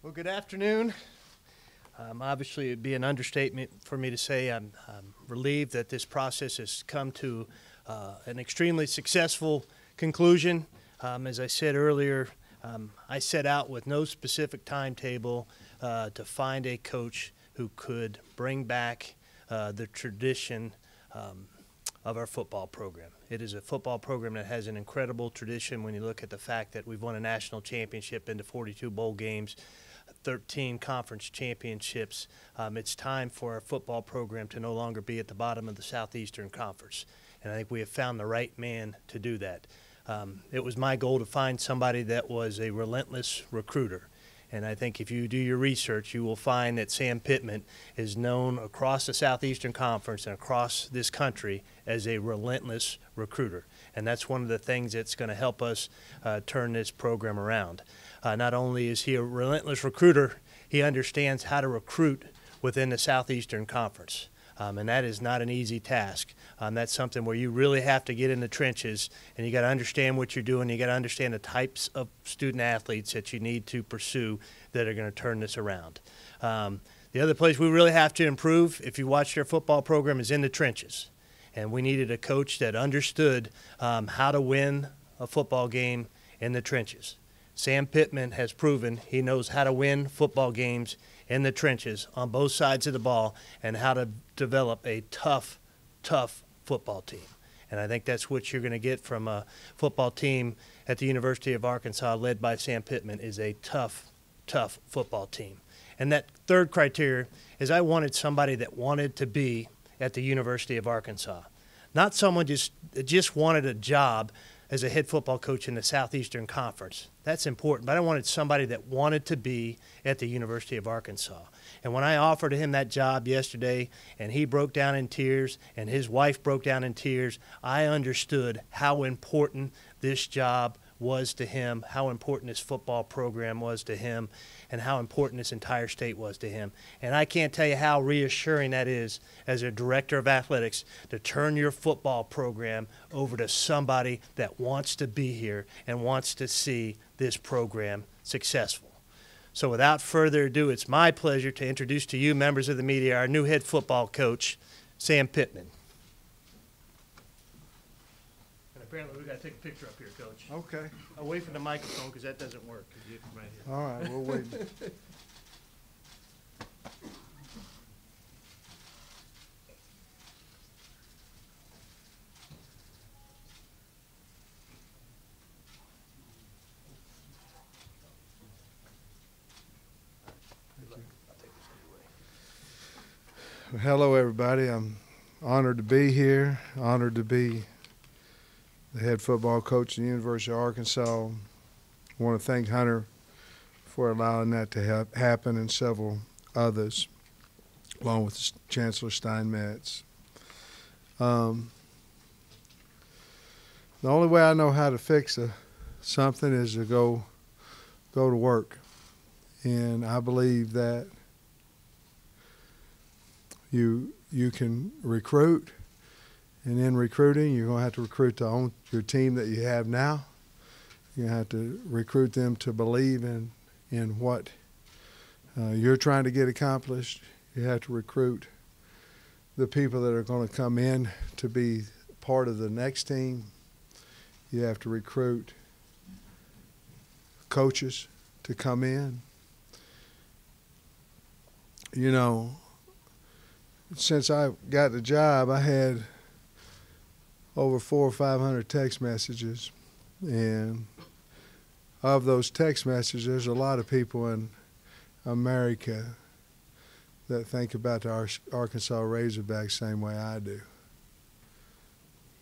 Well, good afternoon. Obviously, it'd be an understatement for me to say I'm relieved that this process has come to an extremely successful conclusion. As I said earlier, I set out with no specific timetable to find a coach who could bring back the tradition of our football program. It is a football program that has an incredible tradition when you look at the fact that we've won a national championship into 42 bowl games, 13 conference championships. It's time for our football program to no longer be at the bottom of the Southeastern Conference. And I think we have found the right man to do that. It was my goal to find somebody that was a relentless recruiter. And I think if you do your research, you will find that Sam Pittman is known across the Southeastern Conference and across this country as a relentless recruiter. And that's one of the things that's going to help us turn this program around. Not only is he a relentless recruiter, he understands how to recruit within the Southeastern Conference. And that is not an easy task. That's something where you really have to get in the trenches, and you got to understand what you're doing. You got to understand the types of student athletes that you need to pursue that are going to turn this around. The other place we really have to improve, if you watch their football program, is in the trenches. And we needed a coach that understood how to win a football game in the trenches. Sam Pittman has proven he knows how to win football games in the trenches on both sides of the ball and how to develop a tough football team. And I think that's what you're going to get from a football team at the University of Arkansas led by Sam Pittman is a tough football team. And that third criteria is I wanted somebody that wanted to be at the University of Arkansas. Not someone just wanted a job as a head football coach in the Southeastern Conference. That's important, but I wanted somebody that wanted to be at the University of Arkansas. And when I offered him that job yesterday and he broke down in tears and his wife broke down in tears, I understood how important this job was to him, how important this football program was to him, and how important this entire state was to him. And I can't tell you how reassuring that is as a director of athletics to turn your football program over to somebody that wants to be here and wants to see this program successful. So without further ado, it's my pleasure to introduce to you, members of the media, our new head football coach, Sam Pittman. And apparently we've got to take a picture up here, Coach. Okay. Away from the microphone because that doesn't work. Right here. All right, we'll wait. Hello, everybody. I'm honored to be here, honored to be the head football coach at the University of Arkansas. I want to thank Hunter for allowing that to happen and several others, along with Chancellor Steinmetz. The only way I know how to fix something is to go to work. And I believe that you can recruit, and in recruiting, you're going to have to recruit your team that you have now. You're going to have to recruit them to believe in what you're trying to get accomplished. You have to recruit the people that are going to come in to be part of the next team. You have to recruit coaches to come in. You know, since I got the job, I had over 400 or 500 text messages, and of those text messages, there's a lot of people in America that think about the Arkansas Razorbacks same way I do.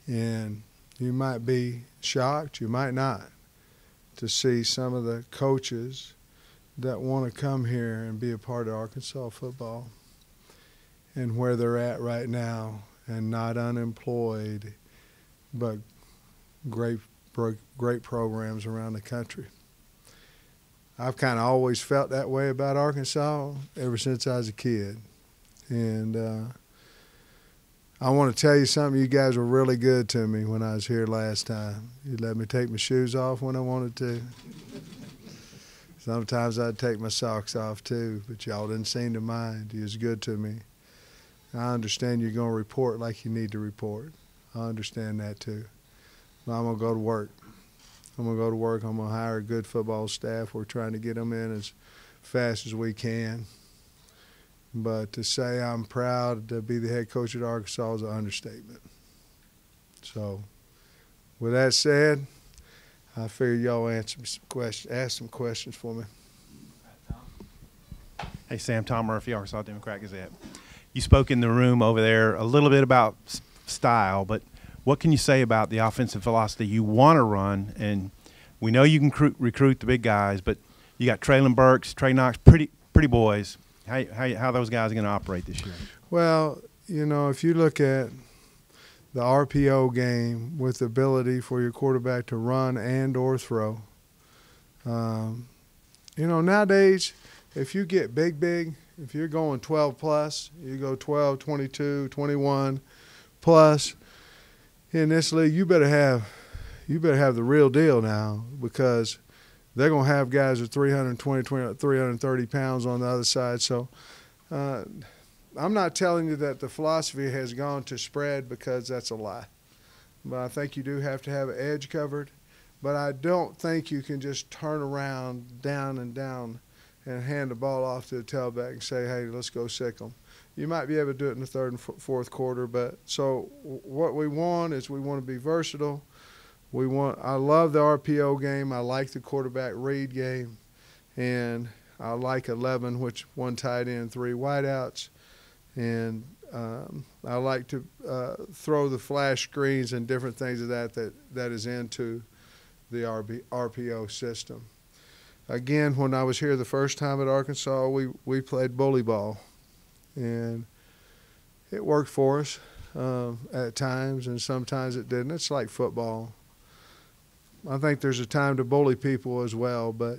And you might be shocked, you might not, to see some of the coaches that want to come here and be a part of Arkansas football and where they're at right now, and not unemployed, but great programs around the country. I've kind of always felt that way about Arkansas ever since I was a kid. And I want to tell you something. You guys were really good to me when I was here last time. You let me take my shoes off when I wanted to. Sometimes I'd take my socks off too, but y'all didn't seem to mind. You was good to me. I understand you're going to report like you need to report. I understand that too. But I'm going to go to work. I'm going to go to work. I'm going to hire a good football staff. We're trying to get them in as fast as we can. But to say I'm proud to be the head coach at Arkansas is an understatement. So with that said, I figure y'all ask some questions for me. Hey, Sam, Tom Murphy, Arkansas Democrat Gazette. You spoke in the room over there a little bit about style, but what can you say about the offensive philosophy you want to run? And we know you can recruit the big guys, but you got Traylon Burks, Trey Knox, pretty boys. How those guys are going to operate this year? Well, you know, if you look at the RPO game with the ability for your quarterback to run and or throw. You know, nowadays, if you get big, if you're going 12 plus, you go 12, 22, 21 plus, in this league, you better have the real deal now, because they're going to have guys with 320, 330 pounds on the other side. So I'm not telling you that the philosophy has gone to spread, because that's a lie. But I think you do have to have an edge covered. But I don't think you can just turn around down and hand the ball off to the tailback and say, hey, let's go sick them. You might be able to do it in the third and fourth quarter. But so what we want is we want to be versatile. I love the RPO game. I like the quarterback read game. And I like 11, which one tight end, 3 wideouts. And I like to throw the flash screens and different things of that is into the RPO system. Again, when I was here the first time at Arkansas, we played bully ball. And it worked for us at times, and sometimes it didn't. It's like football. I think there's a time to bully people as well, but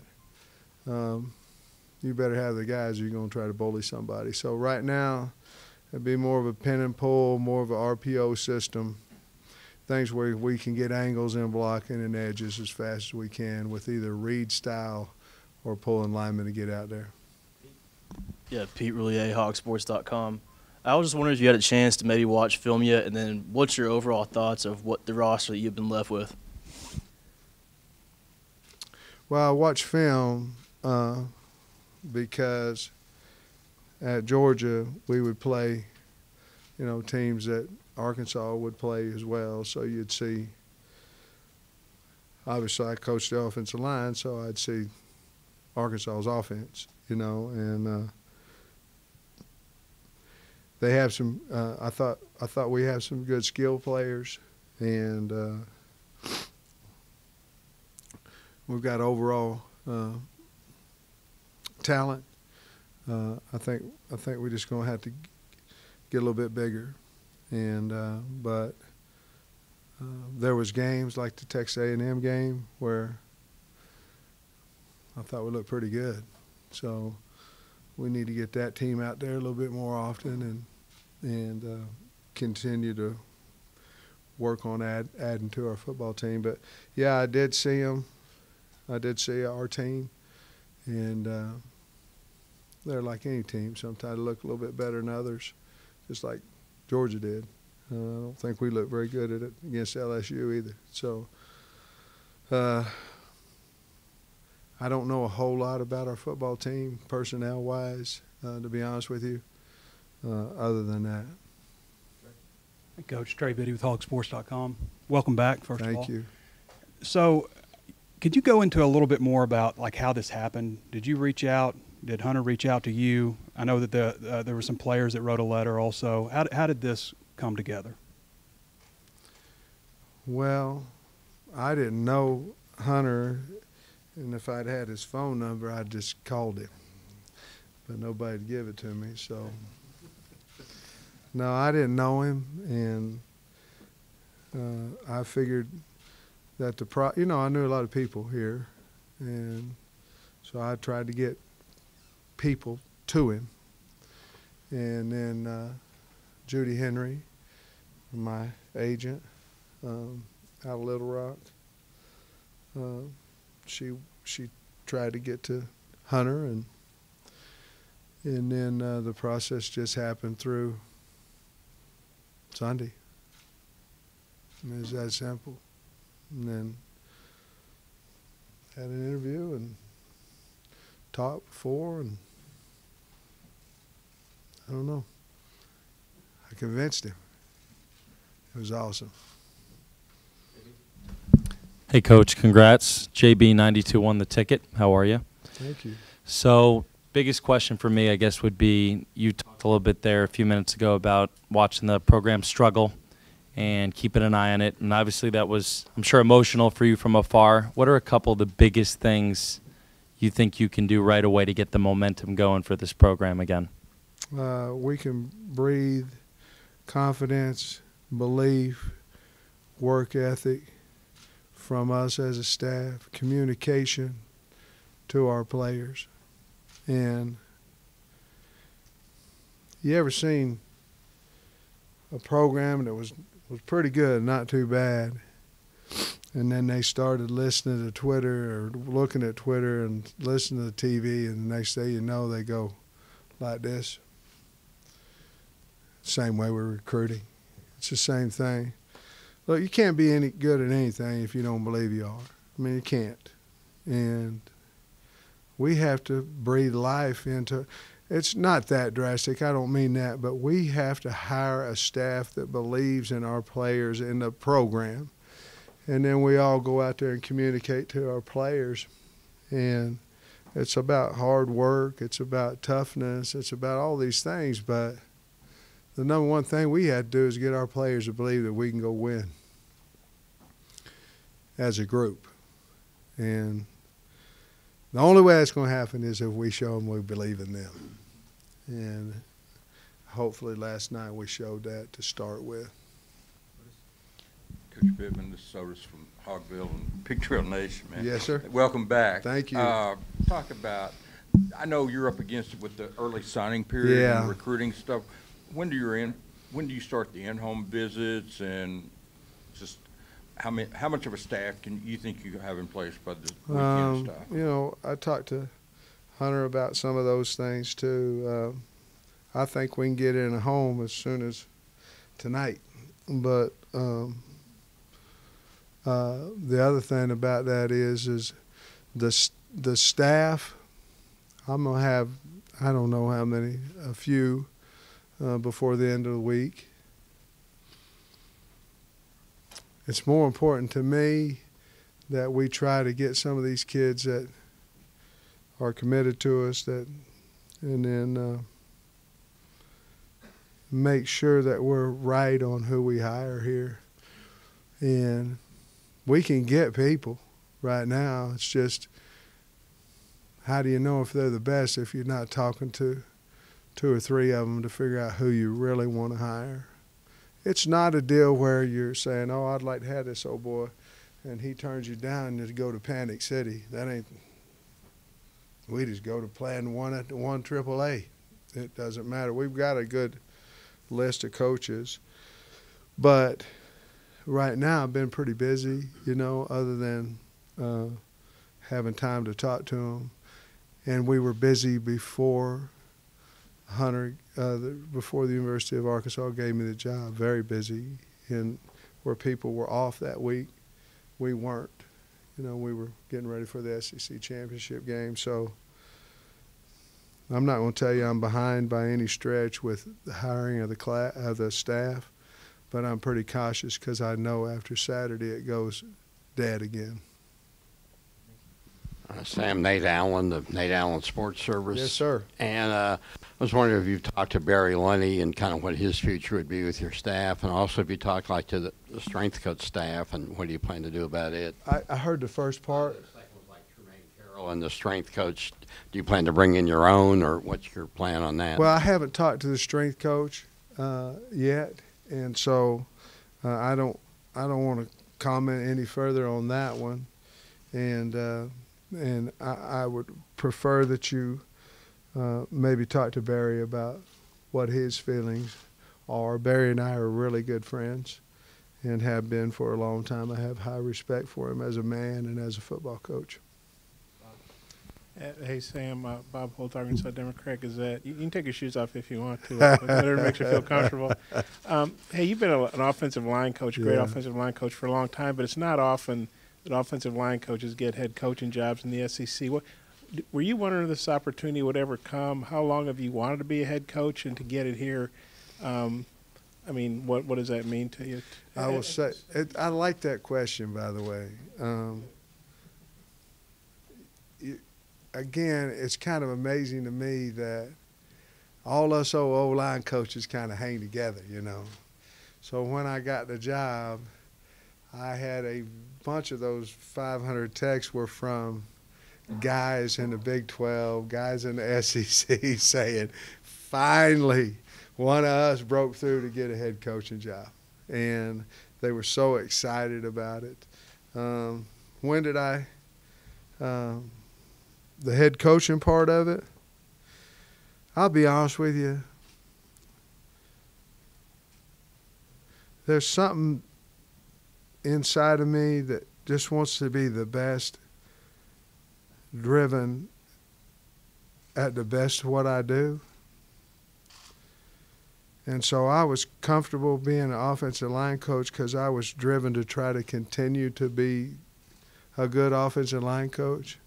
you better have the guys or you're going to try to bully somebody. So right now, it'd be more of a pin and pull, more of an RPO system, things where we can get angles in blocking and edges as fast as we can with either read style or pulling linemen to get out there. Yeah, Pete Roulier, hogsports.com. I was just wondering if you had a chance to maybe watch film yet, and then what's your overall thoughts of what the roster that you've been left with? Well, I watch film because at Georgia we would play, you know, teams that Arkansas would play as well. So you'd see, obviously I coached the offensive line, so I'd see Arkansas's offense, you know, and they have some. I thought we have some good skill players, and we've got overall talent. I think we're just going to have to get a little bit bigger, and but there was games like the Texas A&M game where I thought we looked pretty good. So we need to get that team out there a little bit more often and continue to work on adding to our football team. But yeah, I did see them. I did see our team, and they're like any team. Sometimes they look a little bit better than others, just like Georgia did. I don't think we looked very good at it against LSU either. So I don't know a whole lot about our football team personnel-wise, to be honest with you, other than that. Hey, Coach, Trey Biddy with hogsports.com. Welcome back, first of all. Thank you. So could you go into a little bit more about like how this happened? Did you reach out? Did Hunter reach out to you? I know that there were some players that wrote a letter also. How did this come together? Well, I didn't know Hunter, and if I'd had his phone number, I'd just called him. But nobody'd give it to me, so. No, I didn't know him, and I figured that I knew a lot of people here, and so I tried to get people to him. And then Judy Henry, my agent out of Little Rock, she tried to get to Hunter, and then the process just happened through Sunday. And it was that simple. And then had an interview and talked before, and I don't know. I convinced him. It was awesome. Hey, Coach, congrats. JB92 won the ticket. How are you? Thank you. So, biggest question for me, I guess, would be, you talked a little bit there a few minutes ago about watching the program struggle and keeping an eye on it. And obviously that was, I'm sure, emotional for you from afar. What are a couple of the biggest things you think you can do right away to get the momentum going for this program again? We can breathe confidence, belief, work ethic from us as a staff, communication to our players. And you ever seen a program that was pretty good, not too bad, and then they started listening to Twitter or looking at Twitter and listening to the TV, and the next day you know they go like this? Same way we're recruiting. It's the same thing. Look, you can't be any good at anything if you don't believe you are. I mean, you can't. And we have to breathe life into – it's not that drastic, I don't mean that, but we have to hire a staff that believes in our players, in the program. And then we all go out there and communicate to our players. And it's about hard work, it's about toughness, it's about all these things, but the number one thing we had to do is get our players to believe that we can go win as a group. And the only way that's going to happen is if we show them we believe in them. And hopefully last night we showed that to start with. Coach Pittman, this is Otis from Hogville and Pig Trail Nation, man. Yes, sir. Welcome back. Thank you. Talk about, I know you're up against it with the early signing period and recruiting stuff. When do you start the in-home visits, and just how much of a staff can you think you have in place by the weekend stuff? You know, I talked to Hunter about some of those things too. I think we can get in a home as soon as tonight. But the other thing about that is the staff. I'm gonna have, I don't know how many, a few before the end of the week. It's more important to me that we try to get some of these kids that are committed to us, and then make sure that we're right on who we hire here. And we can get people right now. It's just, how do you know if they're the best if you're not talking to 2 or 3 of them to figure out who you really want to hire? It's not a deal where you're saying, oh, I'd like to have this old boy, and he turns you down to go to Panic City. That ain't – we just go to plan 1 at the 1 AAA. It doesn't matter. We've got a good list of coaches. But right now I've been pretty busy, you know, other than having time to talk to them. And we were busy before Hunter, before the University of Arkansas gave me the job, very busy. And where people were off that week, we weren't. You know, we were getting ready for the SEC championship game. So I'm not going to tell you I'm behind by any stretch with the hiring of the staff, but I'm pretty cautious because I know after Saturday it goes dead again. Sam, Nate Allen, the Nate Allen Sports Service. Yes, sir. And I was wondering if you've talked to Barry Lunny and kind of what his future would be with your staff, and also if you talked like to the strength coach staff, and what do you plan to do about it? I heard the first part. The second was like Tremaine Carroll and the strength coach. Do you plan to bring in your own, or what's your plan on that? Well, I haven't talked to the strength coach yet, and so I don't want to comment any further on that one. And I would prefer that you maybe talk to Barry about what his feelings are. Barry and I are really good friends and have been for a long time. I have high respect for him as a man and as a football coach. Hey, Sam, Bob Holt, Arkansas Democrat Gazette. You can take your shoes off if you want to, whatever makes you feel comfortable. Hey, you've been an offensive line coach, great offensive line coach for a long time, but it's not often that offensive line coaches get head coaching jobs in the SEC. Were you wondering if this opportunity would ever come? How long have you wanted to be a head coach, and to get it here? I mean, what does that mean to you? I will say, I like that question, by the way. Again, it's kind of amazing to me that all us old O-line coaches kind of hang together, you know. So when I got the job, I had a bunch of those 500 texts were from guys in the Big 12, guys in the SEC saying, finally, one of us broke through to get a head coaching job. And they were so excited about it. When did I the head coaching part of it, I'll be honest with you, there's something inside of me that just wants to be the best, driven at the best of what I do. And so I was comfortable being an offensive line coach because I was driven to try to continue to be a good offensive line coach.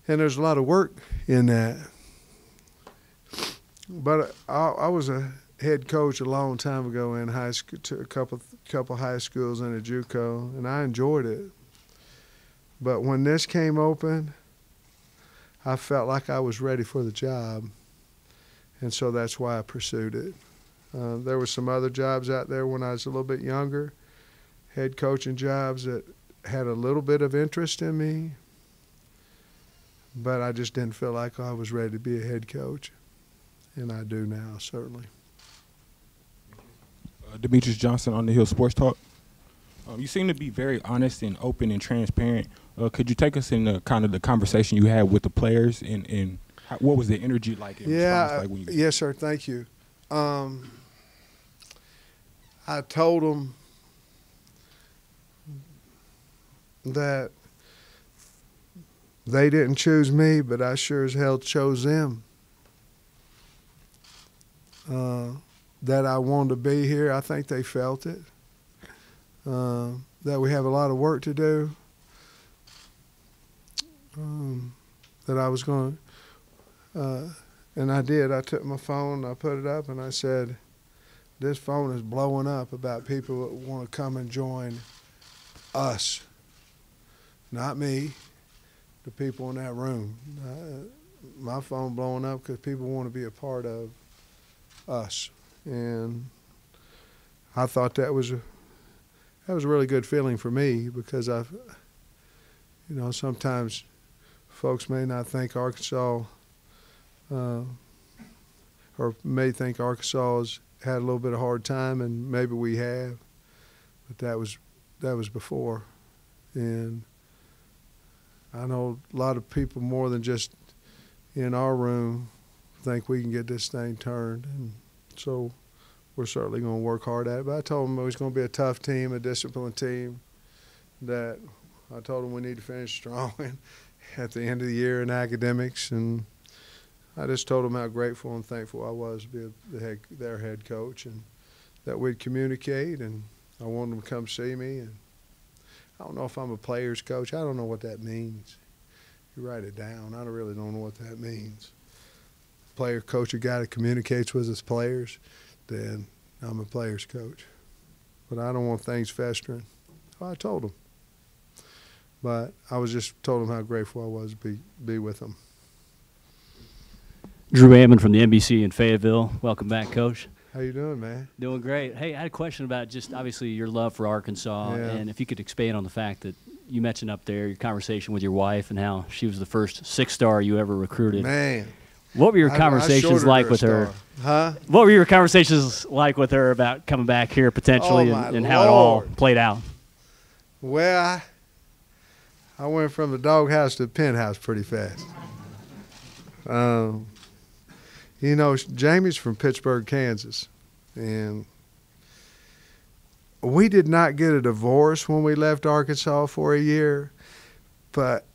And there's a lot of work in that. But I was a head coach a long time ago in high school, to a couple high schools and a JUCO, and I enjoyed it. But when this came open, I felt like I was ready for the job, and so that's why I pursued it. There were some other jobs out there when I was a little bit younger, head coaching jobs that had a little bit of interest in me, but I just didn't feel like I was ready to be a head coach, and I do now, certainly. Demetrius Johnson on the Hill Sports Talk. You seem to be very honest and open and transparent. Could you take us in kind of the conversation you had with the players, and what was the energy like? Yeah, like yes, sir. Thank you. I told them that they didn't choose me, but I sure as hell chose them. That I wanted to be here. I think they felt it. That we have a lot of work to do. That I was going to, and I did. I took my phone, I put it up, and I said, this phone is blowing up about people that want to come and join us. Not me, the people in that room. My phone blowing up because people want to be a part of us. And I thought that was a really good feeling for me, because sometimes folks may not think Arkansas, or may think Arkansas has had a little bit of hard time, and maybe we have, but that was before. And I know a lot of people more than just in our room think we can get this thing turned, and so we're certainly going to work hard at it. But I told them it was going to be a tough team, a disciplined team, that I told them we need to finish strong at the end of the year in academics, and I just told them how grateful and thankful I was to be their head coach, and that we'd communicate, and I wanted them to come see me. And I don't know if I'm a player's coach. I don't know what that means. You write it down. I really don't know what that means. Player coach, a guy that communicates with his players, then I'm a player's coach. But I don't want things festering. So I told them. But I was just told them how grateful I was to be with them. Drew Ammon from the NBC in Fayetteville. Welcome back, Coach. How you doing, man? Doing great. Hey, I had a question about just obviously your love for Arkansas, and if you could expand on the fact that you mentioned up there your conversation with your wife and how she was the first 6-star you ever recruited. Man. What were your conversations like with her? Huh? What were your conversations like with her about coming back here potentially, and how it all played out? Well, I went from the doghouse to the penthouse pretty fast. Jamie's from Pittsburgh, Kansas, and we did not get a divorce when we left Arkansas for a year, but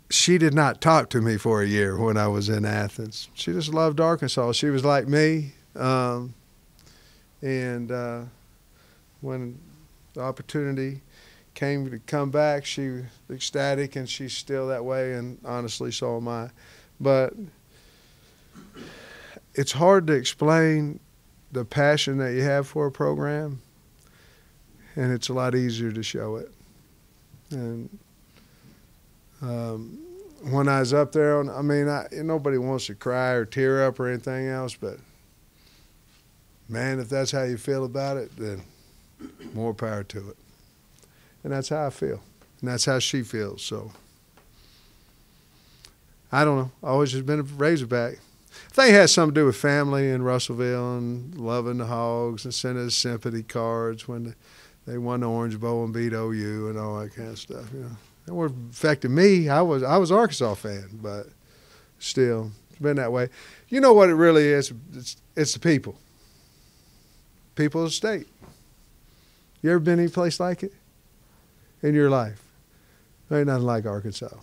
she did not talk to me for a year when I was in Athens. She just loved Arkansas. She was like me. When the opportunity came to come back, she was ecstatic, and she's still that way, and honestly, so am I. But it's hard to explain the passion that you have for a program, and it's a lot easier to show it. And when I was up there, nobody wants to cry or tear up or anything else, but man, if that's how you feel about it, then more power to it. And that's how I feel, and that's how she feels. So I don't know. Always just been a Razorback. I think it has something to do with family in Russellville and loving the Hogs and sending us sympathy cards when they won the Orange Bowl and beat OU and all that kind of stuff. You know, it wouldn't affected me. I was an Arkansas fan, but still, it's been that way. You know what it really is? It's the people. People of the state. You ever been any place like it in your life? There ain't nothing like Arkansas.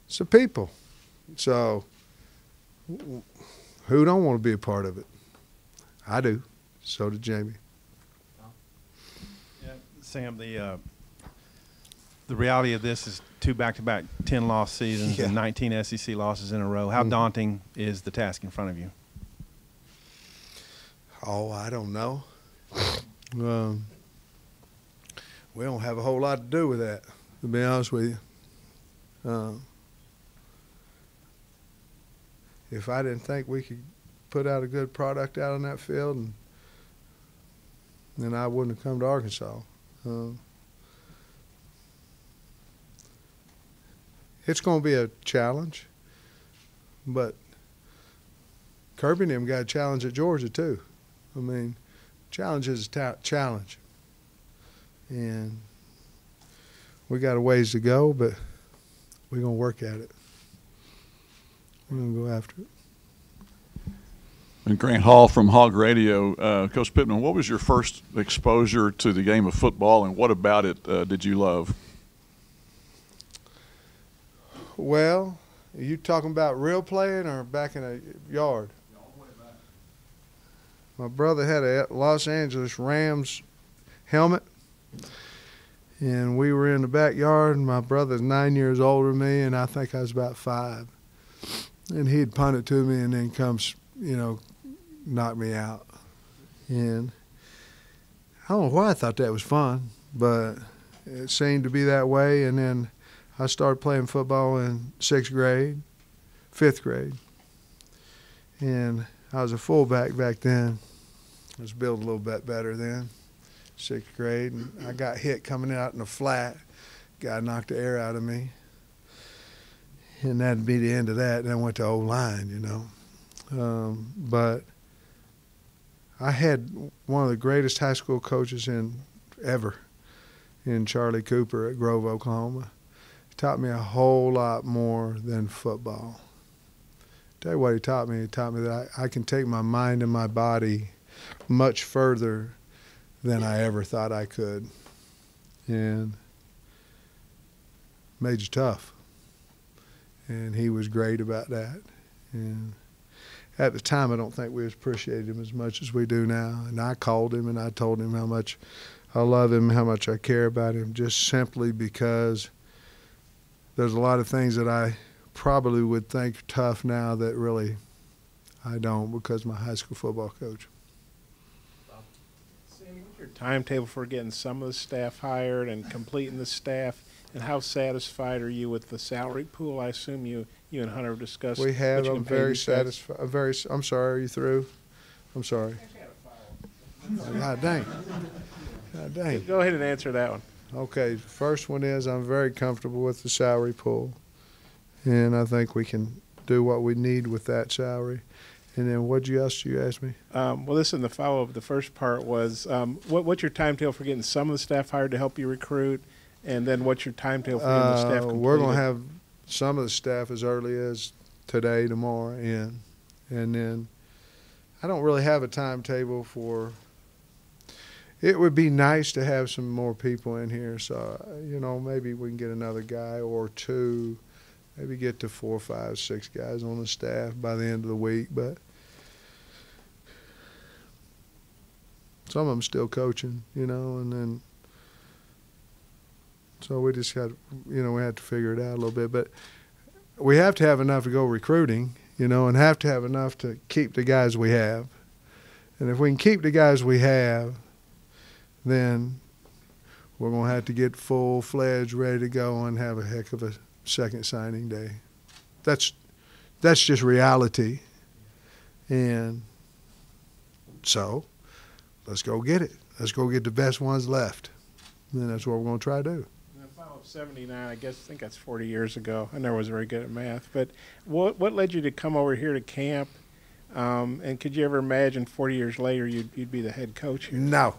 It's the people. So who don't want to be a part of it? I do. So did Jamie. Yeah, Sam, the reality of this is 2 back-to-back 10-loss seasons and 19 SEC losses in a row. How daunting is the task in front of you? Oh, I don't know. We don't have a whole lot to do with that, to be honest with you. If I didn't think we could put out a good product out on that field, then I wouldn't have come to Arkansas. It's going to be a challenge, but Kirby and them got a challenge at Georgia too. I mean, challenge is a challenge. And we got a ways to go, but we're going to work at it. We're going to go after it. And Grant Hall from Hog Radio. Coach Pittman, what was your first exposure to the game of football, and what about it did you love? Well, are you talking about real playing or back in a yard? My brother had a Los Angeles Rams helmet, and we were in the backyard, and my brother's 9 years older than me, and I think I was about 5. And he'd punt it to me and then comes, knock me out. And I don't know why I thought that was fun, but it seemed to be that way. And then I started playing football in 6th grade, 5th grade. And I was a fullback back then. I was built a little bit better then, 6th grade. And I got hit coming out in the flat. Guy knocked the air out of me. And that'd be the end of that. And I went to O-line, but I had one of the greatest high school coaches ever in Charlie Cooper at Grove, Oklahoma. He taught me a whole lot more than football. Tell you what he taught me. He taught me that I can take my mind and my body much further than I ever thought I could. And made you tough. And he was great about that. And at the time, I don't think we appreciated him as much as we do now. And I called him and I told him how much I love him, how much I care about him, just simply because there's a lot of things that I probably would think tough now that really I don't, because of my high school football coach. Sam, what's your timetable for getting some of the staff hired and completing the staff? And how satisfied are you with the salary pool? I assume you and Hunter have discussed. We have. I'm very satisfied. I'm sorry. Are you through? I'm sorry. God dang. God dang. Go ahead and answer that one. Okay. First one is I'm very comfortable with the salary pool, and I think we can do what we need with that salary. And then what else you asked me? Well, listen, the follow-up, the first part was what's your timetable for getting some of the staff hired to help you recruit? And then what's your timetable for getting the staff completed? We're going to have some of the staff as early as today, tomorrow, and then I don't really have a timetable for – it would be nice to have some more people in here. So, maybe we can get another guy or two maybe get to 4, 5, 6 guys on the staff by the end of the week. But some of them still coaching, you know, and then so we just got, you know, we had to figure it out a little bit. But we have to have enough to go recruiting, you know, and have to have enough to keep the guys we have. And if we can keep the guys we have, then we're going to have to get full-fledged, ready to go, and have a heck of a second signing day. That's just reality. And so let's go get it. Let's go get the best ones left. And that's what we're going to try to do. In the fall of '79, I think that's 40 years ago. I never was very good at math. But what led you to come over here to camp? And could you ever imagine 40 years later you'd be the head coach here? No.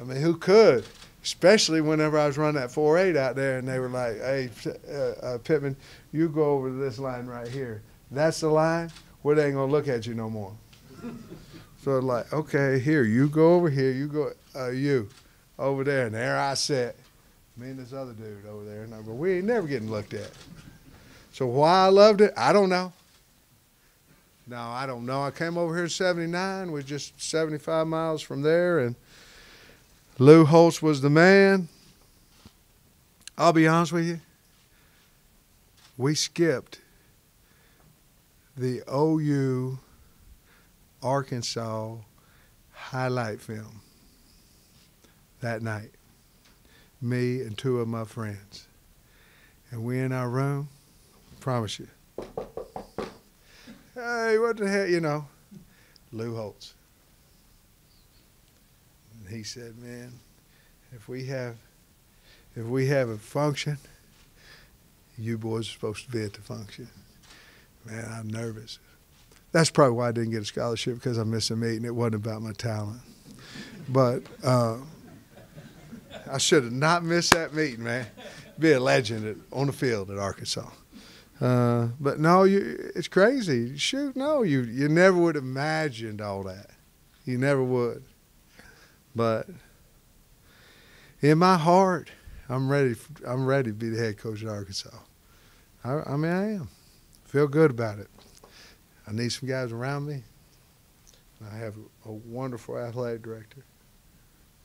I mean, who could? Especially whenever I was running that 4.8 out there, and they were like, hey, Pittman, you go over to this line right here. That's the line? Well, they ain't going to look at you no more. So like, okay, here, you go over here, you go, you over there, and there I sat. Me and this other dude over there, and I go, we ain't never getting looked at. So why I loved it, I don't know. No, I don't know. I came over here in '79, we're just 75 miles from there, and Lou Holtz was the man. I'll be honest with you. We skipped the OU Arkansas highlight film that night. Me and 2 of my friends. And we in our room, promise you. Hey, what the hell, you know, Lou Holtz. And he said, man, if we have a function, you boys are supposed to be at the function. Man, I'm nervous. That's probably why I didn't get a scholarship, because I missed a meeting. It wasn't about my talent. But I should have not missed that meeting, man. Be a legend on the field at Arkansas. But no, it's crazy. Shoot, no, you never would have imagined all that. You never would. But in my heart, I'm ready to be the head coach at Arkansas. I mean, I am. Feel good about it. I need some guys around me. I have a wonderful athletic director.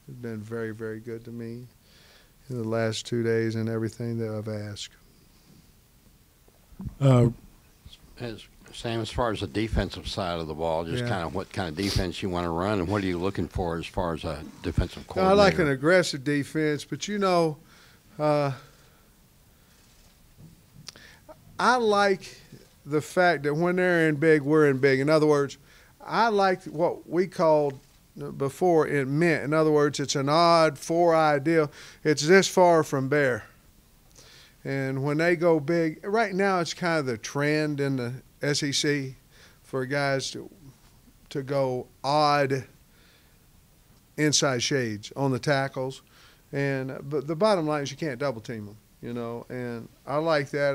He's been very, very good to me in the last 2 days and everything that I've asked. Sam, as far as the defensive side of the ball, just kind of what kind of defense you want to run, and what are you looking for as far as a defensive coordinator? I like an aggressive defense, but you know, I like the fact that when they're in big, we're in big. In other words, I like what we called before it meant. In other words, it's an odd 4-eye deal. It's this far from bare. And when they go big, right now it's kind of the trend in the SEC for guys to go odd inside shades on the tackles. But the bottom line is you can't double team them, you know. And I like that.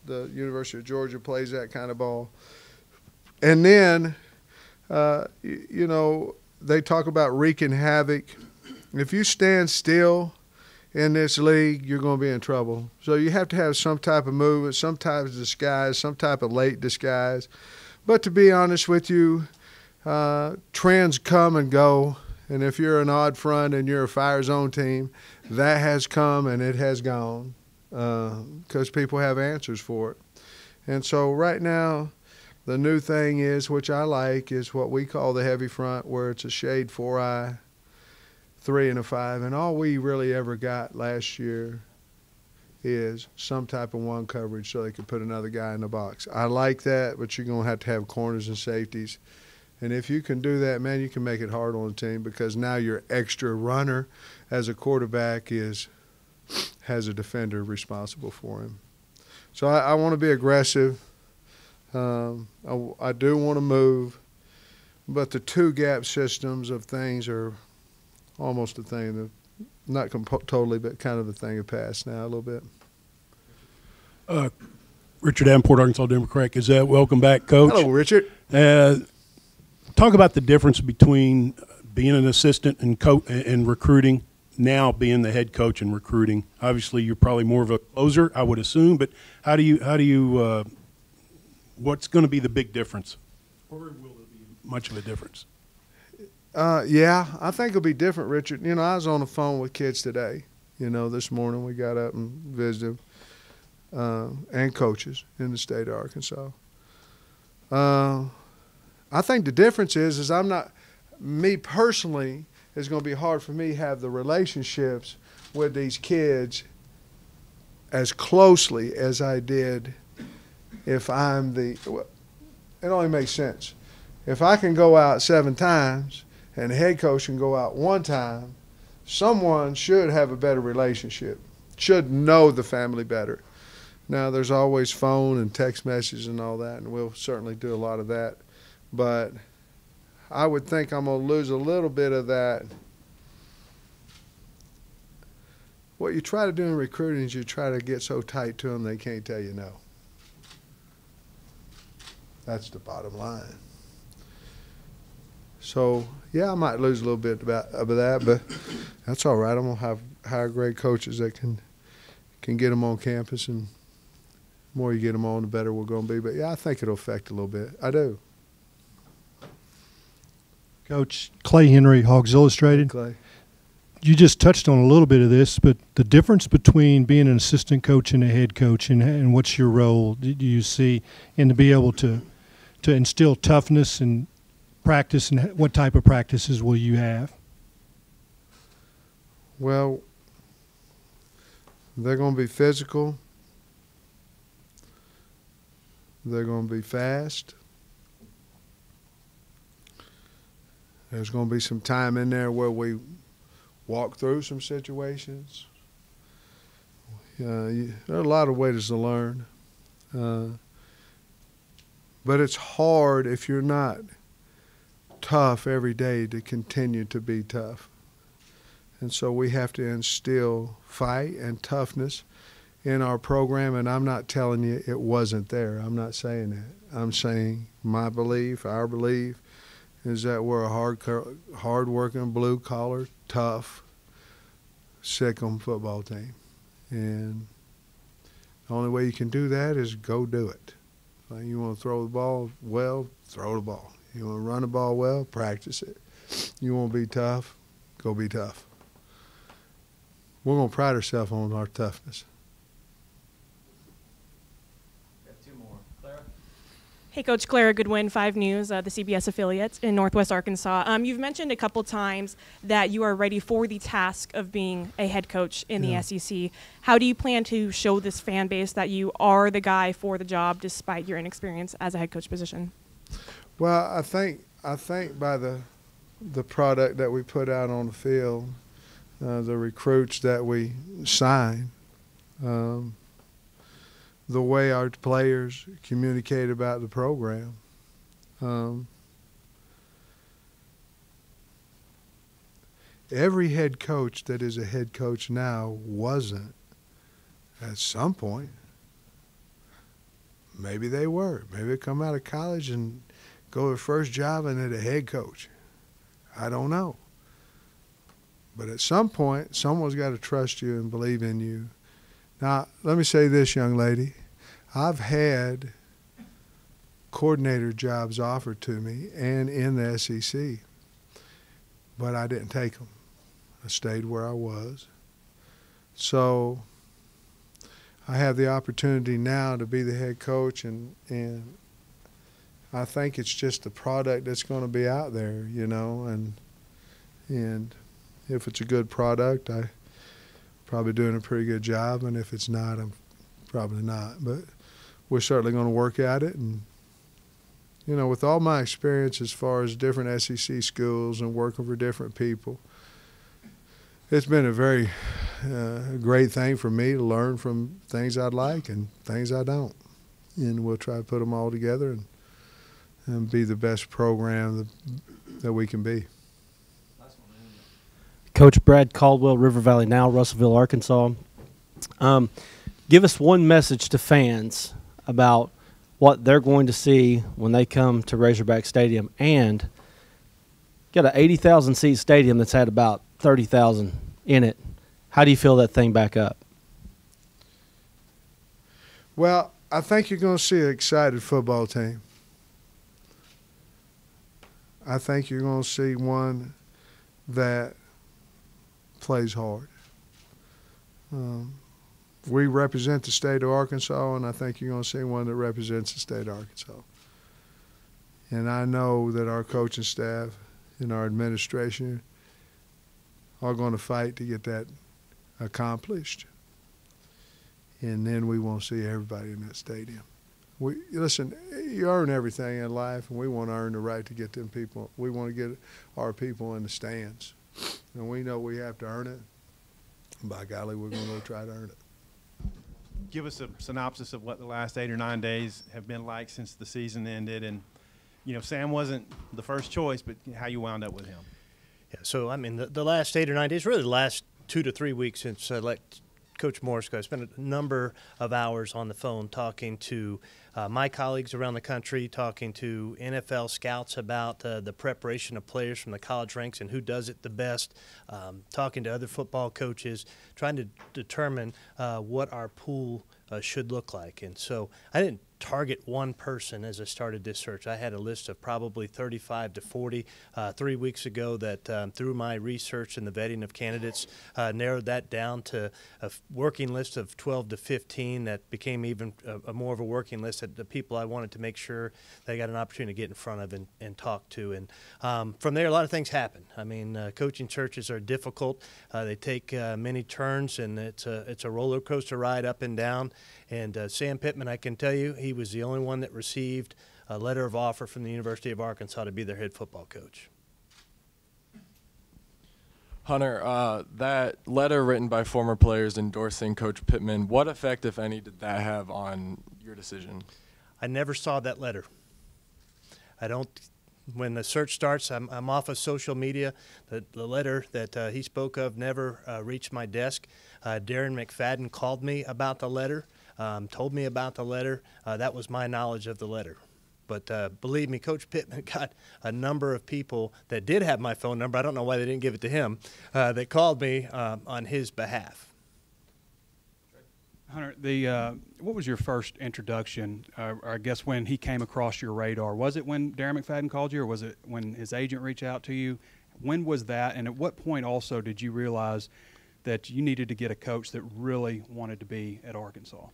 The University of Georgia plays that kind of ball. And then, you know, they talk about wreaking havoc. If you stand still in this league, you're going to be in trouble. So you have to have some type of movement, some type of disguise, some type of late disguise. But to be honest with you, trends come and go. And if you're an odd front and you're a fire zone team, that has come and it has gone because people have answers for it. And so right now, the new thing is, which I like, is what we call the heavy front, where it's a shade 4-eye, 3 and a 5, and all we really ever got last year is some type of one coverage so they could put another guy in the box. I like that, but you're going to have corners and safeties. And if you can do that, man, you can make it hard on the team, because now your extra runner as a quarterback has a defender responsible for him. So I want to be aggressive. I do want to move, but the 2-gap systems of things are almost a thing that, not totally, but kind of a thing of past now a little bit. Richard Davenport, Arkansas Democrat. Is that welcome back, Coach? Hello, Richard. Talk about the difference between being an assistant and recruiting now being the head coach and recruiting? Obviously, you're probably more of a closer, I would assume, but how do you what's going to be the big difference? Or will there be much of a difference? Yeah, I think it'll be different, Richard. You know, I was on the phone with kids today. You know, this morning we got up and visited and coaches in the state of Arkansas. I think the difference is I'm not, me personally, it's going to be hard for me to have the relationships with these kids as closely as I did if I'm the, it only makes sense. If I can go out 7 times and the head coach can go out 1 time, someone should have a better relationship, should know the family better. Now, there's always phone and text messages and all that, and we'll certainly do a lot of that. But I would think I'm going to lose a little bit of that. What you try to do in recruiting is you try to get so tight to them they can't tell you no. That's the bottom line. So, yeah, I might lose a little bit of that, but that's all right. I'm going to hire great coaches that can get them on campus, and the more you get them on, the better we're going to be. But, yeah, I think it'll affect a little bit. I do. Coach Clay Henry, Hogs Illustrated. Clay. You just touched on a little bit of this, but the difference between being an assistant coach and a head coach, and what's your role do you see, and to be able to instill toughness and practice, and what type of practices will you have? Well, they're going to be physical. They're going to be fast. There's going to be some time in there where we walk through some situations. There are a lot of ways to learn. But it's hard if you're not tough every day to continue to be tough. And so we have to instill fight and toughness in our program, and I'm not telling you it wasn't there. I'm not saying that. I'm saying my belief, our belief, is that we're a hard-working, blue-collar, tough, sick-'em football team. And the only way you can do that is go do it. Like, you want to throw the ball well, throw the ball. You want to run the ball well, practice it. You want to be tough, go be tough. We're going to pride ourselves on our toughness. Hey, Coach. Clara Goodwin, 5 News, the CBS affiliate in Northwest Arkansas. You've mentioned a couple times that you are ready for the task of being a head coach in the SEC. How do you plan to show this fan base that you are the guy for the job despite your inexperience as a head coach position? Well, I think by the product that we put out on the field, the recruits that we sign, the way our players communicate about the program. Every head coach that is a head coach now wasn't at some point. Maybe they were. Maybe they come out of college and go to their first job and they're the head coach. I don't know. But at some point, someone's got to trust you and believe in you. Now, let me say this, young lady. I've had coordinator jobs offered to me and in the SEC, but I didn't take them. I stayed where I was. So I have the opportunity now to be the head coach, and I think it's just the product that's going to be out there, you know, and if it's a good product, I'm probably doing a pretty good job, and if it's not, I'm probably not. But we're certainly going to work at it. And, you know, with all my experience as far as different SEC schools and working for different people, it's been a very great thing for me to learn from things I'd like and things I don't. And we'll try to put them all together and be the best program that we can be. Coach Brad Caldwell, River Valley Now, Russellville, Arkansas. Give us one message to fans about what they're going to see when they come to Razorback Stadium, and got an 80,000 seat stadium that's had about 30,000 in it. How do you fill that thing back up? Well, I think you're going to see an excited football team. I think you're going to see one that plays hard. We represent the state of Arkansas, and I think you're going to see one that represents the state of Arkansas. And I know that our coaching staff and our administration are going to fight to get that accomplished. And then we won't see everybody in that stadium. Listen, you earn everything in life, and we want to earn the right to get them people. We want to get our people in the stands. And we know we have to earn it. By golly, we're going to go try to earn it. Give us a synopsis of what the last 8 or 9 days have been like since the season ended. And, you know, Sam wasn't the first choice, but how you wound up with him. Yeah, so, I mean, the last 8 or 9 days, really the last 2 to 3 weeks since I let Coach Morris go, I spent a number of hours on the phone talking to my colleagues around the country, talking to NFL scouts about the preparation of players from the college ranks and who does it the best, talking to other football coaches, trying to determine what our pool should look like. And so I didn't target one person as I started this search. I had a list of probably 35 to 40 3 weeks ago that through my research and the vetting of candidates narrowed that down to a working list of 12 to 15 that became even a more of a working list of the people I wanted to make sure they got an opportunity to get in front of and talk to. And from there, a lot of things happen. I mean, coaching searches are difficult. They take many turns, and it's a roller coaster ride up and down. And Sam Pittman, I can tell you, he was the only one that received a letter of offer from the University of Arkansas to be their head football coach. Hunter, that letter written by former players endorsing Coach Pittman, what effect, if any, did that have on your decision? I never saw that letter. I don't. When the search starts, I'm off of social media. The letter that he spoke of never reached my desk. Darren McFadden called me about the letter, told me about the letter. That was my knowledge of the letter. But believe me, Coach Pittman got a number of people that did have my phone number. I don't know why they didn't give it to him, that called me on his behalf. Hunter, what was your first introduction, or I guess when he came across your radar? Was it when Darren McFadden called you, or was it when his agent reached out to you? When was that, and at what point also did you realize that you needed to get a coach that really wanted to be at Arkansas?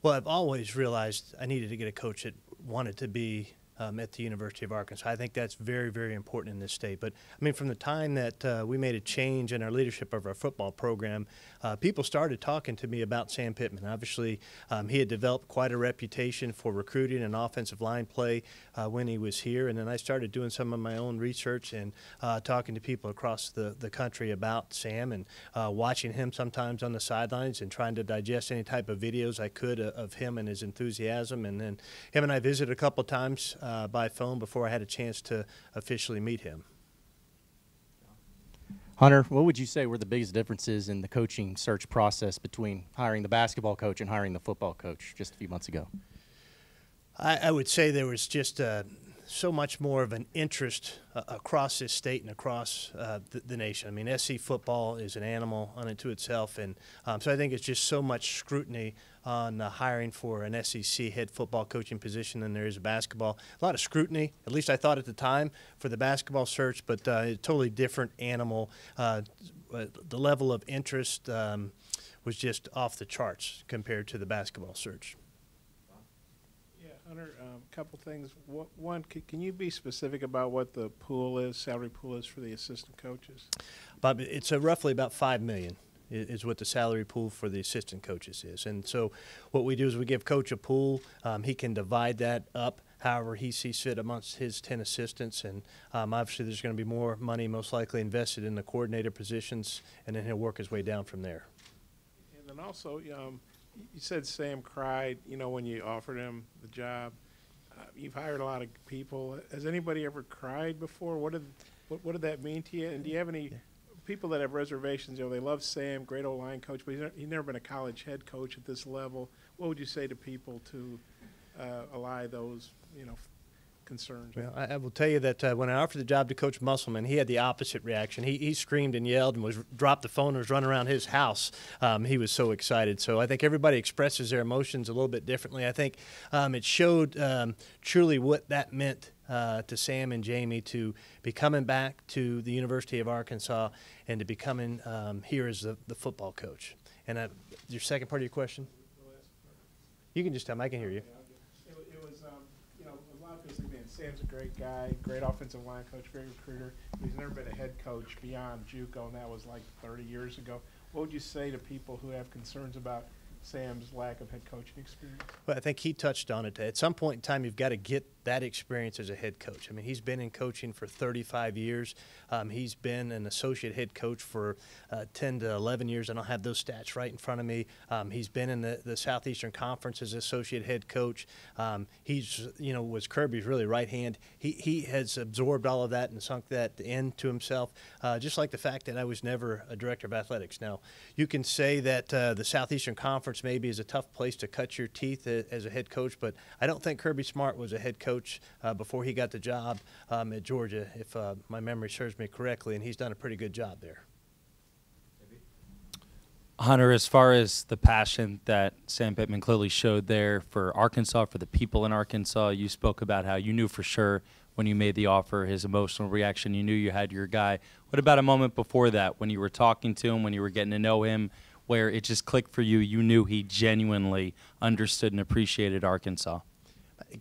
Well, I've always realized I needed to get a coach that wanted to be at the University of Arkansas. I think that's very, very important in this state. But, I mean, from the time that we made a change in our leadership of our football program, people started talking to me about Sam Pittman. Obviously, he had developed quite a reputation for recruiting and offensive line play when he was here. And then I started doing some of my own research and talking to people across the country about Sam and watching him sometimes on the sidelines and trying to digest any type of videos I could of him and his enthusiasm. And then him and I visited a couple times by phone before I had a chance to officially meet him. Hunter, what would you say were the biggest differences in the coaching search process between hiring the basketball coach and hiring the football coach just a few months ago? I would say there was just so much more of an interest across this state and across the nation. I mean, SC football is an animal unto itself, and so I think it's just so much scrutiny on hiring for an SEC head football coaching position than there is a basketball. A lot of scrutiny, at least I thought at the time, for the basketball search, but a totally different animal. The level of interest was just off the charts compared to the basketball search. Hunter, a couple things. One, can you be specific about what the pool is, salary pool is for the assistant coaches? Bob, it's roughly about $5 million is what the salary pool for the assistant coaches is. And so what we do is we give coach a pool. He can divide that up however he sees fit amongst his 10 assistants. And obviously there's going to be more money most likely invested in the coordinator positions, and then he'll work his way down from there. And then also, you said Sam cried, when you offered him the job. You've hired a lot of people. Has anybody ever cried before? What did that mean to you? And do you have any people that have reservations? They love Sam, great old line coach, but he's never been a college head coach at this level. What would you say to people to allay those, concerns? Well, I will tell you that when I offered the job to Coach Musselman, he had the opposite reaction. He screamed and yelled and dropped the phone and was running around his house. He was so excited. So I think everybody expresses their emotions a little bit differently. I think it showed truly what that meant to Sam and Jamie to be coming back to the University of Arkansas and to be coming here as the football coach. And your second part of your question? You can just tell me. I can hear you. It was, you know, a lot of people say, man, Sam's a great guy, great offensive line coach, great recruiter. He's never been a head coach beyond JUCO, and that was like 30 years ago. What would you say to people who have concerns about Sam's lack of head coaching experience? Well, I think he touched on it. At some point in time, you've got to get that experience as a head coach. I mean, he's been in coaching for 35 years. He's been an associate head coach for 10 to 11 years. I don't have those stats right in front of me. He's been in the Southeastern Conference as associate head coach. He's, you know, was Kirby's really right hand. He has absorbed all of that and sunk that into himself, just like the fact that I was never a director of athletics. Now, you can say that the Southeastern Conference maybe is a tough place to cut your teeth as a head coach, but I don't think Kirby Smart was a head coach before he got the job at Georgia, if my memory serves me correctly, and he's done a pretty good job there. Hunter, as far as the passion that Sam Pittman clearly showed there for Arkansas, for the people in Arkansas, you spoke about how you knew for sure when you made the offer, his emotional reaction, you knew you had your guy. What about a moment before that, when you were talking to him, when you were getting to know him, where it just clicked for you, you knew he genuinely understood and appreciated Arkansas?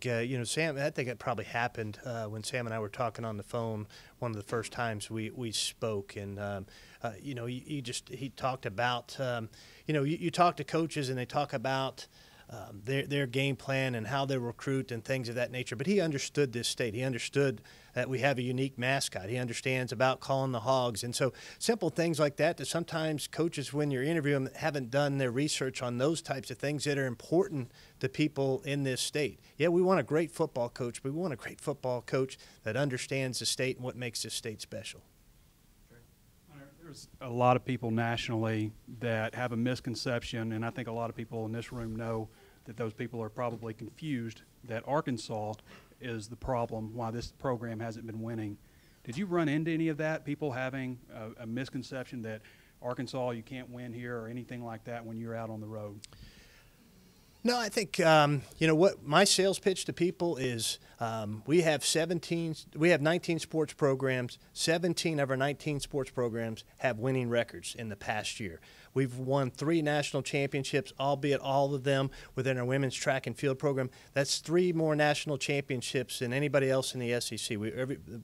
You know, Sam, I think it probably happened when Sam and I were talking on the phone one of the first times we spoke. And, you know, he talked about, you know, you talk to coaches and they talk about their game plan and how they recruit and things of that nature. But he understood this state. He understood that we have a unique mascot. He understands about calling the hogs. And so simple things like that sometimes coaches, when you're interviewing them, haven't done their research on those types of things that are important to people in this state. Yeah, we want a great football coach, but we want a great football coach that understands the state and what makes this state special. There's a lot of people nationally that have a misconception, and I think a lot of people in this room know that those people are probably confused that Arkansas is the problem why this program hasn't been winning. Did you run into any of that, people having a misconception that Arkansas, you can't win here or anything like that when you're out on the road? No, I think you know what my sales pitch to people is. We have 19 sports programs. 17 of our 19 sports programs have winning records in the past year. We've won 3 national championships, albeit all of them within our women's track and field program. That's 3 more national championships than anybody else in the SEC.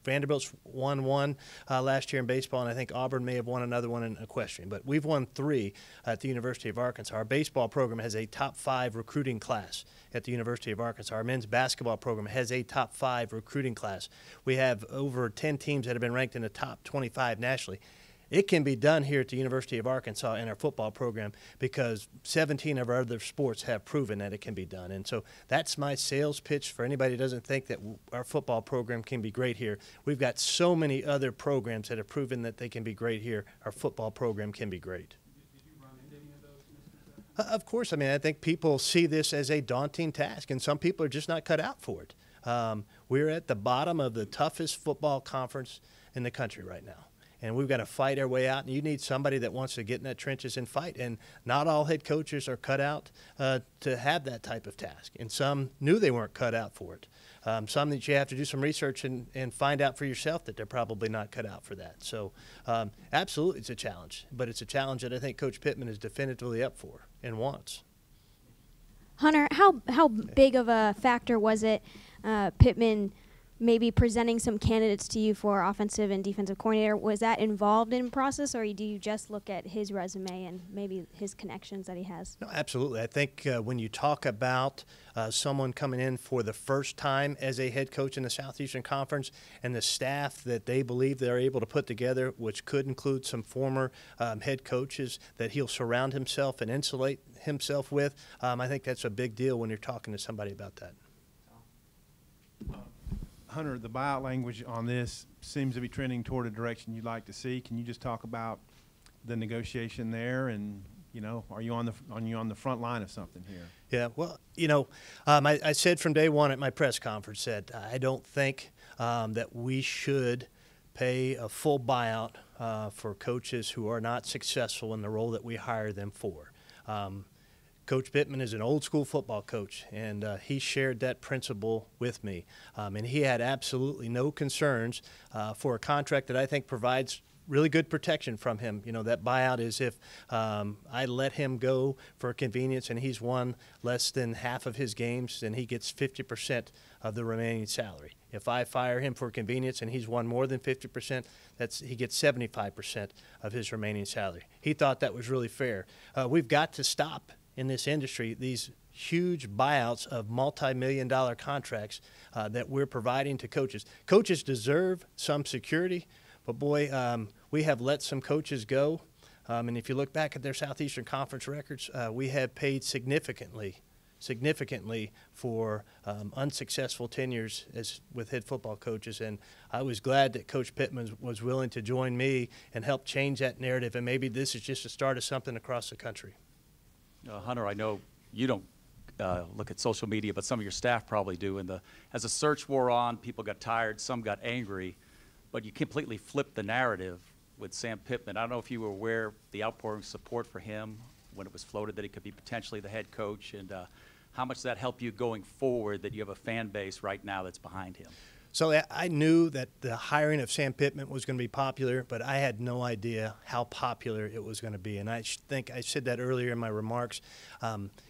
Vanderbilt's won one last year in baseball, and I think Auburn may have won another one in equestrian. But we've won 3 at the University of Arkansas. Our baseball program has a top 5 recruiting class at the University of Arkansas. Our men's basketball program has a top 5 recruiting class. We have over 10 teams that have been ranked in the top 25 nationally. It can be done here at the University of Arkansas in our football program because 17 of our other sports have proven that it can be done. And so that's my sales pitch for anybody who doesn't think that our football program can be great here. We've got so many other programs that have proven that they can be great here. Our football program can be great. Of course. I mean, I think people see this as a daunting task, and some people are just not cut out for it. We're at the bottom of the toughest football conference in the country right now, and we've got to fight our way out, and you need somebody that wants to get in that trenches and fight, and not all head coaches are cut out to have that type of task, and some knew they weren't cut out for it. Some that you have to do some research and find out for yourself that they're probably not cut out for that. So absolutely it's a challenge, but it's a challenge that I think Coach Pittman is definitively up for and wants. Hunter, how big of a factor was it, Pittman maybe presenting some candidates to you for offensive and defensive coordinator? Was that involved in process, or do you just look at his resume and maybe his connections that he has? No, absolutely. I think when you talk about someone coming in for the first time as a head coach in the Southeastern Conference and the staff that they believe they're able to put together, which could include some former head coaches that he'll surround himself and insulate himself with, I think that's a big deal when you're talking to somebody about that. Hunter, the buyout language on this seems to be trending toward a direction you'd like to see. Can you just talk about the negotiation there and, You know, are you on the front line of something here? Yeah, well, you know, I said from day one at my press conference that I don't think that we should pay a full buyout for coaches who are not successful in the role that we hire them for. Coach Pittman is an old school football coach, and he shared that principle with me. And he had absolutely no concerns for a contract that I think provides really good protection from him. You know, that buyout is if I let him go for convenience and he's won less than half of his games, then he gets 50% of the remaining salary. If I fire him for convenience and he's won more than 50%, he gets 75% of his remaining salary. He thought that was really fair. We've got to stop in this industry these huge buyouts of multi-million-dollar contracts that we're providing to coaches. Coaches deserve some security, but boy, we have let some coaches go. And if you look back at their Southeastern Conference records, we have paid significantly for unsuccessful tenures with head football coaches. And I was glad that Coach Pittman was willing to join me and help change that narrative. And maybe this is just the start of something across the country. Hunter, I know you don't look at social media, but some of your staff probably do. And as the search wore on, people got tired, some got angry, but you completely flipped the narrative with Sam Pittman. I don't know if you were aware of the outpouring support for him when it was floated that he could be potentially the head coach, and how much does that help you going forward, that you have a fan base right now that's behind him? So I knew that the hiring of Sam Pittman was going to be popular, but I had no idea how popular it was going to be. And I think I said that earlier in my remarks.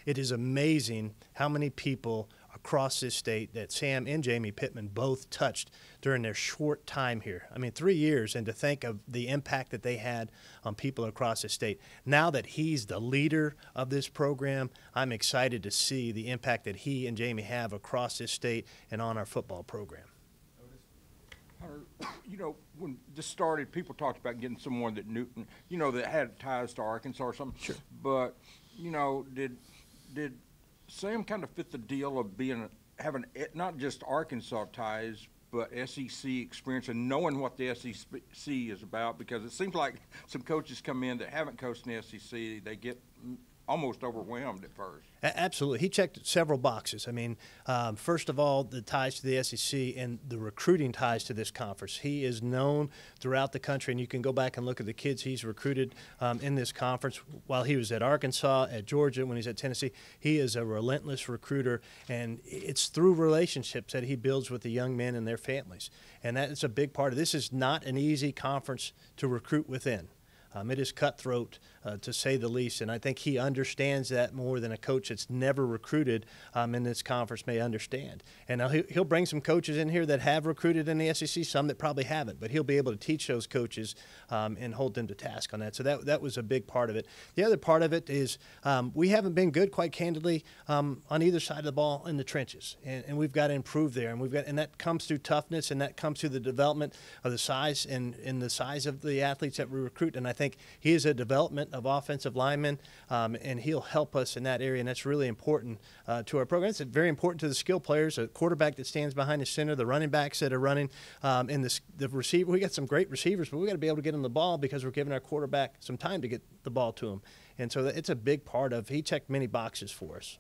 It is amazing how many people across this state that Sam and Jamie Pittman both touched during their short time here. I mean, 3 years, and to think of the impact that they had on people across the state. Now that he's the leader of this program, I'm excited to see the impact that he and Jamie have across this state and on our football program. You know, when this started, people talked about getting someone that knew, you know, that had ties to Arkansas or something. Sure. But, you know, did Sam kind of fit the deal of having not just Arkansas ties, but SEC experience and knowing what the SEC is about? Because it seems like some coaches come in that haven't coached in the SEC, they get almost overwhelmed at first. Absolutely. He checked several boxes. I mean, first of all, the ties to the SEC and the recruiting ties to this conference. He is known throughout the country, and you can go back and look at the kids he's recruited in this conference. While he was at Arkansas, at Georgia, when he's at Tennessee, he is a relentless recruiter, and it's through relationships that he builds with the young men and their families. And that is a big part of this. Is not an easy conference to recruit within. It is cutthroat, to say the least, and I think he understands that more than a coach that's never recruited in this conference may understand. And now he'll bring some coaches in here that have recruited in the SEC, some that probably haven't, but he'll be able to teach those coaches and hold them to task on that. So that was a big part of it. The other part of it is we haven't been good, quite candidly, on either side of the ball in the trenches, and we've got to improve there. And that comes through toughness, and that comes through the development of the size and the size of the athletes that we recruit. And I think he is a development of offensive linemen, and he'll help us in that area, and that's really important to our program. It's very important to the skill players, a quarterback that stands behind the center, the running backs that are running, and the receiver. We got some great receivers, but we got to be able to get them the ball because we're giving our quarterback some time to get the ball to him. And so it's a big part of. He checked many boxes for us.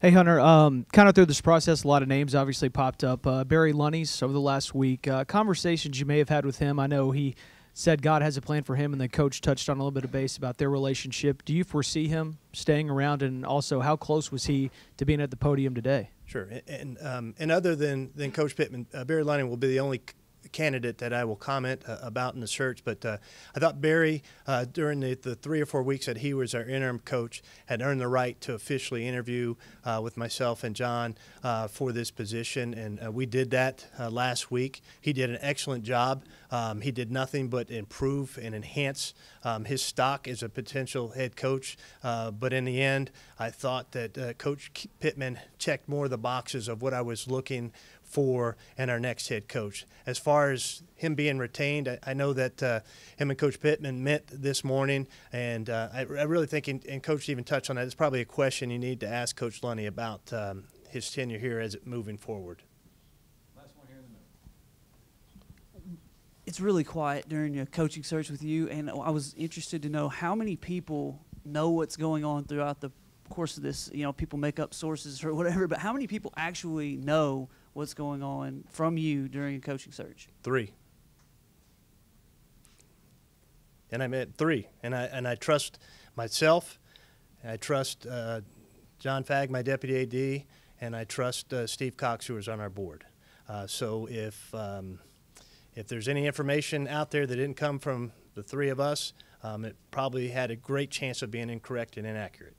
Hey, Hunter, kind of through this process, a lot of names obviously popped up. Barry Lunny's over the last week. Conversations you may have had with him. I know he said God has a plan for him, and the coach touched on a little bit of base about their relationship. Do you foresee him staying around, and also how close was he to being at the podium today? Sure, and other than Coach Pittman, Barry Lunny will be the only candidate that I will comment about in the search, but I thought Barry, during the 3 or 4 weeks that he was our interim coach, had earned the right to officially interview with myself and John for this position, and we did that last week. He did an excellent job. He did nothing but improve and enhance his stock as a potential head coach, but in the end, I thought that Coach Pittman checked more of the boxes of what I was looking for and our next head coach. As far as him being retained, I know that him and Coach Pittman met this morning, and I really think, and Coach even touched on that, it's probably a question you need to ask Coach Lunny about his tenure here as it moving forward. Last one here in the middle. it's really quiet during a coaching search with you, and I was interested to know how many people know what's going on throughout the course of this. You know, people make up sources or whatever, but how many people actually know what's going on from you during a coaching search? 3. And I met 3, and I trust myself, and I trust John Fagg, my deputy AD, and I trust Steve Cox, who is on our board. So if there's any information out there that didn't come from the 3 of us, it probably had a great chance of being incorrect and inaccurate.